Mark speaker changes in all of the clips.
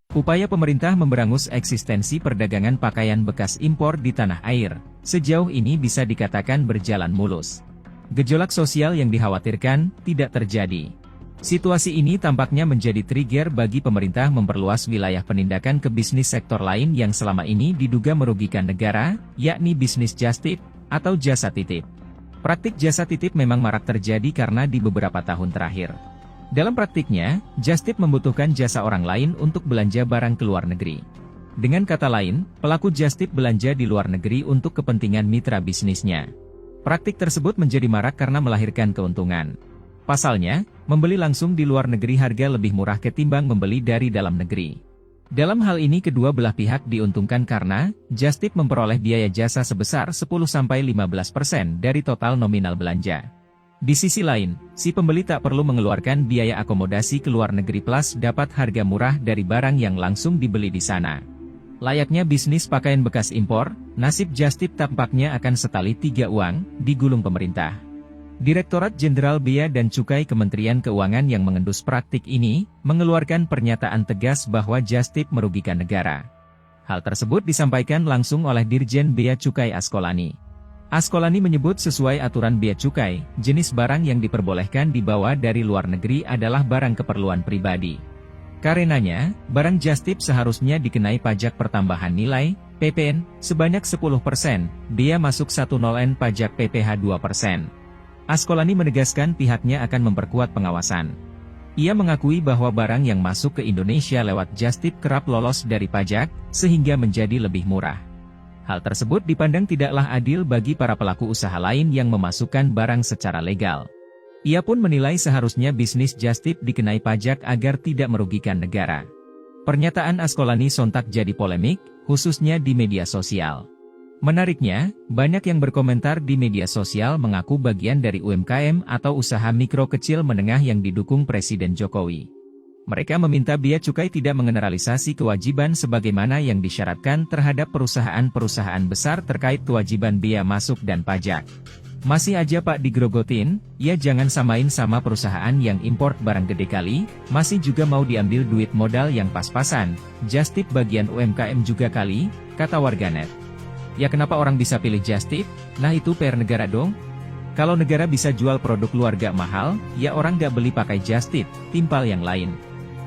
Speaker 1: Upaya pemerintah memberangus eksistensi perdagangan pakaian bekas impor di tanah air, sejauh ini bisa dikatakan berjalan mulus. Gejolak sosial yang dikhawatirkan tidak terjadi. Situasi ini tampaknya menjadi trigger bagi pemerintah memperluas wilayah penindakan ke bisnis sektor lain yang selama ini diduga merugikan negara, yakni bisnis just tip atau jasa titip. Praktik jasa titip memang marak terjadi karena di beberapa tahun terakhir. Dalam praktiknya, just tip membutuhkan jasa orang lain untuk belanja barang ke luar negeri. Dengan kata lain, pelaku just tip belanja di luar negeri untuk kepentingan mitra bisnisnya. Praktik tersebut menjadi marak karena melahirkan keuntungan. Pasalnya, membeli langsung di luar negeri harga lebih murah ketimbang membeli dari dalam negeri. Dalam hal ini kedua belah pihak diuntungkan karena just tip memperoleh biaya jasa sebesar 10-15% dari total nominal belanja. Di sisi lain, si pembeli tak perlu mengeluarkan biaya akomodasi ke luar negeri plus dapat harga murah dari barang yang langsung dibeli di sana. Layaknya bisnis pakaian bekas impor, nasib just tip tampaknya akan setali tiga uang, digulung pemerintah. Direktorat Jenderal Bea dan Cukai Kementerian Keuangan yang mengendus praktik ini, mengeluarkan pernyataan tegas bahwa just tip merugikan negara. Hal tersebut disampaikan langsung oleh Dirjen Bea Cukai Askolani. Askolani menyebut sesuai aturan bea cukai, jenis barang yang diperbolehkan dibawa dari luar negeri adalah barang keperluan pribadi. Karenanya, barang just tip seharusnya dikenai pajak pertambahan nilai, PPN, sebanyak 10%, bea masuk 10N pajak PPh 2%. Askolani menegaskan pihaknya akan memperkuat pengawasan. Ia mengakui bahwa barang yang masuk ke Indonesia lewat just tip kerap lolos dari pajak, sehingga menjadi lebih murah. Hal tersebut dipandang tidaklah adil bagi para pelaku usaha lain yang memasukkan barang secara legal. Ia pun menilai seharusnya bisnis just tip dikenai pajak agar tidak merugikan negara. Pernyataan Askolani sontak jadi polemik, khususnya di media sosial. Menariknya, banyak yang berkomentar di media sosial mengaku bagian dari UMKM atau usaha mikro kecil menengah yang didukung Presiden Jokowi. Mereka meminta bea cukai tidak mengeneralisasi kewajiban sebagaimana yang disyaratkan terhadap perusahaan-perusahaan besar terkait kewajiban bea masuk dan pajak. Masih aja Pak digrogotin, ya jangan samain sama perusahaan yang import barang gede kali, masih juga mau diambil duit modal yang pas-pasan, just tip bagian UMKM juga kali, kata warganet. Ya kenapa orang bisa pilih just tip? Nah itu PR negara dong. Kalau negara bisa jual produk luar gak mahal, ya orang gak beli pakai just tip, timpal yang lain.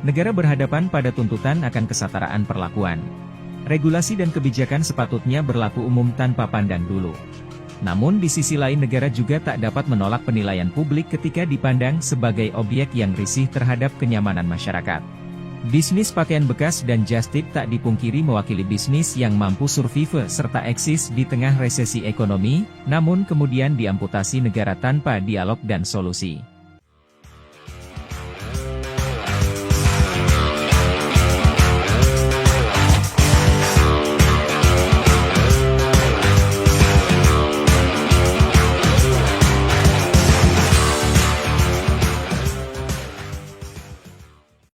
Speaker 1: Negara berhadapan pada tuntutan akan kesetaraan perlakuan. Regulasi dan kebijakan sepatutnya berlaku umum tanpa pandang bulu. Namun di sisi lain negara juga tak dapat menolak penilaian publik ketika dipandang sebagai objek yang risih terhadap kenyamanan masyarakat. Bisnis pakaian bekas dan just tip tak dipungkiri mewakili bisnis yang mampu survive serta eksis di tengah resesi ekonomi, namun kemudian diamputasi negara tanpa dialog dan solusi.